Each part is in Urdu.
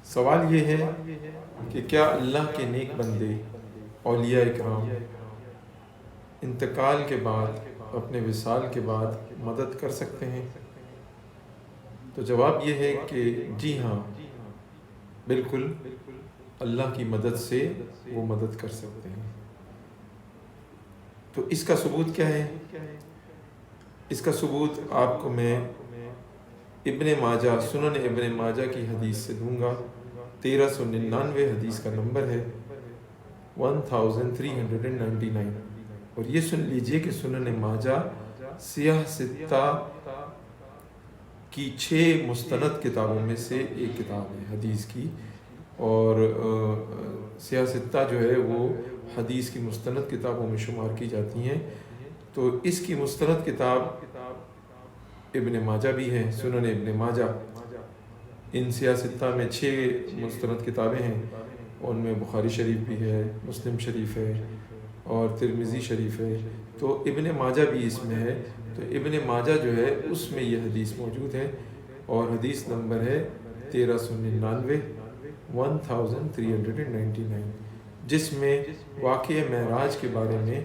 سوال یہ ہے کہ کیا اللہ کے نیک بندے اولیاء اکرام انتقال کے بعد اپنے وصال کے بعد مدد کر سکتے ہیں؟ تو جواب یہ ہے کہ جی ہاں، بالکل اللہ کی مدد سے وہ مدد کر سکتے ہیں۔ تو اس کا ثبوت کیا ہے؟ اس کا ثبوت آپ کو میں ابن ماجہ، سنن ابن ماجہ کی حدیث سے دوں گا۔ 1399 حدیث کا نمبر ہے، 1399۔ اور یہ سن لیجئے کہ سنن ماجہ سیاہ ستہ کی 6 مستند کتابوں میں سے ایک کتاب ہے حدیث کی، اور سیاہ ستہ جو ہے وہ حدیث کی مستند کتابوں میں شمار کی جاتی ہیں۔ تو اس کی مستند کتاب ابن ماجہ بھی ہے، سنن ابن ماجہ۔ ان سیاہ ستہ میں 6 مستند کتابیں ہیں، ان میں بخاری شریف بھی ہے، مسلم شریف ہے اور ترمذی شریف ہے، تو ابن ماجہ بھی اس میں ہے۔ تو ابن ماجہ جو ہے اس میں یہ حدیث موجود ہے، اور حدیث نمبر ہے 1399، 1399، جس میں واقعہ معراج کے بارے میں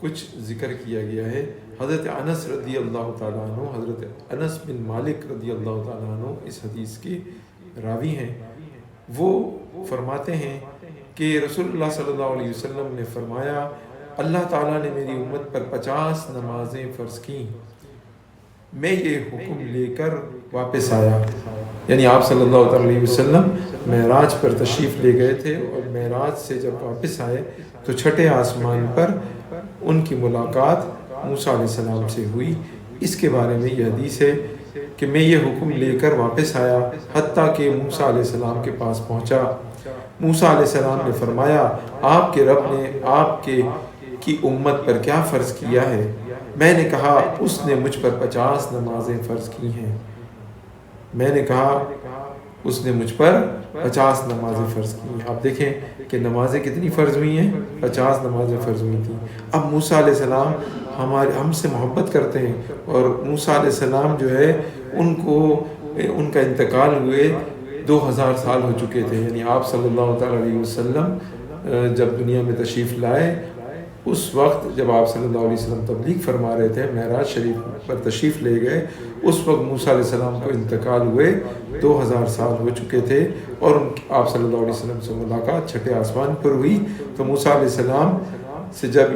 کچھ ذکر کیا گیا ہے۔ حضرت انس رضی اللہ تعالیٰ عنہ، حضرت انس بن مالک رضی اللہ تعالیٰ عنہ اس حدیث کے راوی ہیں۔ وہ فرماتے ہیں کہ رسول اللہ صلی اللہ علیہ وسلم نے فرمایا، اللہ تعالیٰ نے میری امت پر 50 نمازیں فرض کیں، میں یہ حکم لے کر واپس آیا۔ یعنی آپ صلی اللہ علیہ وسلم معراج پر تشریف لے گئے تھے، اور معراج سے جب واپس آئے تو چھٹے آسمان پر ان کی ملاقات موسیٰ علیہ السلام سے ہوئی۔ اس کے بارے میں یہ حدیث ہے کہ میں یہ حکم لے کر واپس آیا حتیٰ کہ موسیٰ علیہ السلام کے پاس پہنچا۔ موسیٰ علیہ السلام نے فرمایا، آپ کے رب نے آپ کی امت پر کیا فرض کیا ہے؟ میں نے کہا، اس نے مجھ پر 50 نمازیں فرض کی ہیں۔ میں نے کہا، اس نے مجھ پر 50 نمازیں فرض کی ہیں۔ آپ دیکھیں کہ نمازیں کتنی فرض ہوئی ہیں، 50 نمازیں فرض ہوئی تھیں۔ اب موسیٰ علیہ السلام ہم سے محبت کرتے ہیں، اور موسیٰ علیہ السلام جو ہے ان کا انتقال ہوئے 2000 سال ہو چکے تھے۔ یعنی آپ صلی اللہ تعالیٰ علیہ وسلم جب دنیا میں تشریف لائے، اس وقت جب آپ صلی اللہ علیہ وسلم تبلیغ فرما رہے تھے، معراج شریف پر تشریف لے گئے، اس وقت موسیٰ علیہ السلام کو انتقال ہوئے 2000 سال ہو چکے تھے، اور آپ صلی اللہ علیہ وسلم سے ملاقات چھٹے آسمان پر ہوئی۔ تو موسیٰ علیہ السلام سے جب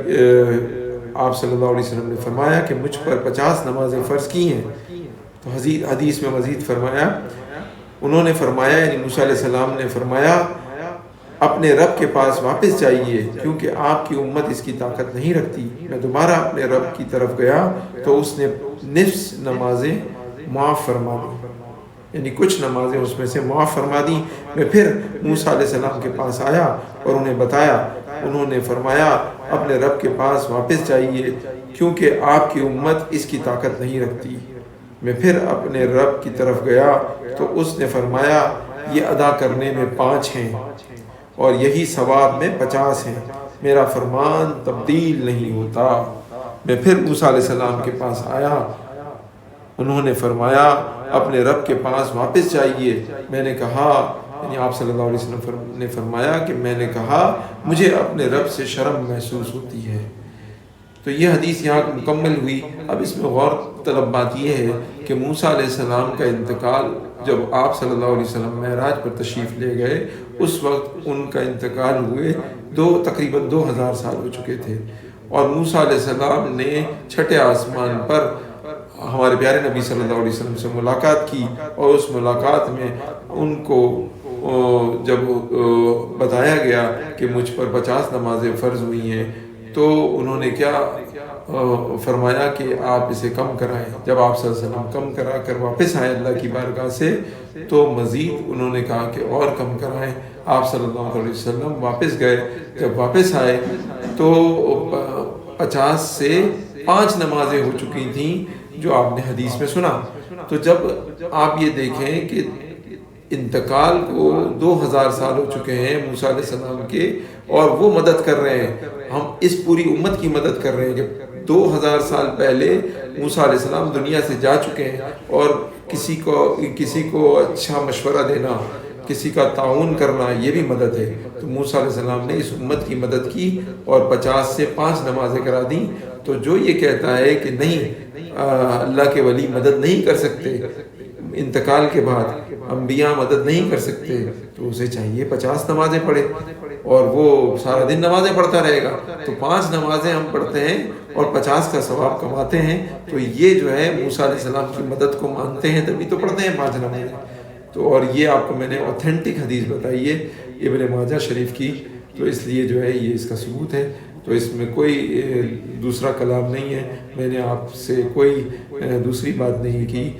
آپ صلی اللہ علیہ وسلم نے فرمایا کہ مجھ پر 50 نمازیں فرض کی ہیں، تو حدیث میں مزید فرمایا، انہوں نے فرمایا، یعنی موسیٰ علیہ السلام نے فرمایا، اپنے رب کے پاس واپس جائیے، کیونکہ آپ کی امت اس کی طاقت نہیں رکھتی۔ میں دوبارہ اپنے رب کی طرف گیا تو اس نے نصف نمازیں معاف فرما دی، یعنی کچھ نمازیں اس میں سے معاف فرما دی۔ میں پھر موسیٰ علیہ السلام کے پاس آیا اور انہیں بتایا، انہوں نے فرمایا، اپنے رب کے پاس واپس جائیے، کیونکہ آپ کی امت اس کی طاقت نہیں رکھتی۔ میں پھر اپنے رب کی طرف گیا تو اس نے فرمایا، یہ ادا کرنے میں 5 ہیں اور یہی ثواب میں 50 ہیں، میرا فرمان تبدیل نہیں ہوتا۔ میں پھر موسیٰ علیہ السلام کے پاس آیا، انہوں نے فرمایا، اپنے رب کے پاس واپس جائیے۔ میں نے کہا، یعنی آپ صلی اللہ علیہ وسلم نے فرمایا کہ میں نے کہا، مجھے اپنے رب سے شرم محسوس ہوتی ہے۔ تو یہ حدیث یہاں مکمل ہوئی۔ اب اس میں غور طلب بات یہ ہے کہ موسیٰ علیہ السلام کا انتقال، جب آپ صلی اللہ علیہ وسلم معراج پر تشریف لے گئے، اس وقت ان کا انتقال ہوئے تقریباً 2000 سال ہو چکے تھے، اور موسیٰ علیہ السلام نے چھٹے آسمان پر ہمارے پیارے نبی صلی اللہ علیہ وسلم سے ملاقات کی، اور اس ملاقات میں ان کو جب بتایا گیا کہ مجھ پر 50 نمازیں فرض ہوئی ہیں، تو انہوں نے کیا فرمایا کہ آپ اسے کم کرائیں۔ جب آپ صلی اللہ علیہ وسلم کم کرا کر واپس آئے اللہ کی بارگاہ سے، تو مزید انہوں نے کہا کہ اور کم کرائیں۔ آپ صلی اللہ علیہ وسلم واپس گئے، جب واپس آئے تو 50 سے 5 نمازیں ہو چکی تھیں جو آپ نے حدیث میں سنا۔ تو جب آپ یہ دیکھیں کہ انتقال کو 2000 سال ہو چکے ہیں موسیٰ علیہ السلام کے، اور وہ مدد کر رہے ہیں، ہم اس پوری امت کی مدد کر رہے ہیں کہ 2000 سال پہلے موسیٰ علیہ السلام دنیا سے جا چکے ہیں، اور کسی کو اچھا مشورہ دینا، کسی کا تعاون کرنا یہ بھی مدد ہے. تو موسیٰ علیہ السلام نے اس امت کی مدد کی اور 50 سے 5 نمازیں کرا دیں. تو جو یہ کہتا ہے کہ نہیں اللہ کے ولی مدد نہیں کر سکتے، انتقال کے بعد انبیاء مدد نہیں کر سکتے، تو اسے چاہیے 50 نمازیں پڑھے اور وہ سارا دن نمازیں پڑھتا رہے گا. تو 5 نمازیں ہم پڑھتے ہیں اور 50 کا ثواب کماتے ہیں. تو یہ جو ہے موسیٰ علیہ السلام کی مدد کو مانتے ہیں تبھی تو پڑھتے ہیں 5 نمازیں. تو اور یہ آپ کو میں نے اوتھینٹک حدیث بتائی ہے ابن ماجہ شریف کی، تو اس لیے جو ہے یہ اس کا ثبوت ہے. تو اس میں کوئی دوسرا کلام نہیں ہے. میں نے آپ سے کوئی دوسری بات نہیں کی.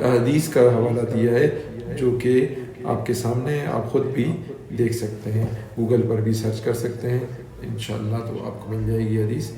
حدیث کا حوالہ دیا ہے جو کہ آپ کے سامنے ہے، آپ خود بھی دیکھ سکتے ہیں، گوگل پر بھی سرچ کر سکتے ہیں انشاءاللہ، تو آپ کو مل جائے گی حدیث.